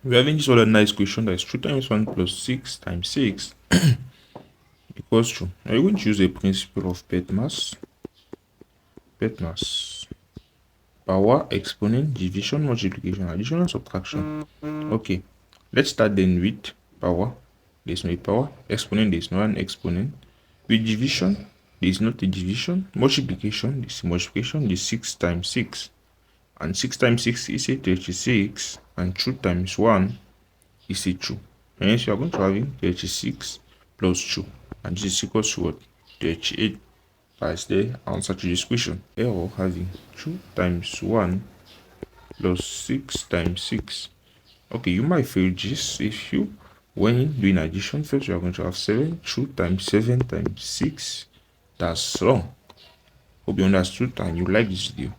we're having this other nice question that is 2 times 1 plus 6 times 6 equals to. Now you're going to use a principle of BODMAS. Power, exponent, division, multiplication, addition, and subtraction. Okay, let's start then with power. There's no power. Exponent, there's no an exponent. With division, there's not a division. Multiplication, this multiplication is 6 times 6. And 6 times 6 is a 36. And 2 times 1 is a 2. Hence, you are going to have 36 plus 2. And this is equal to what? 38. That's the answer to this question. Therefore, having 2 times 1 plus 6 times 6. Okay, you might feel this if you, when doing addition, first you are going to have 7. 2 times 7 times 6. That's long. Hope you understood and you like this video.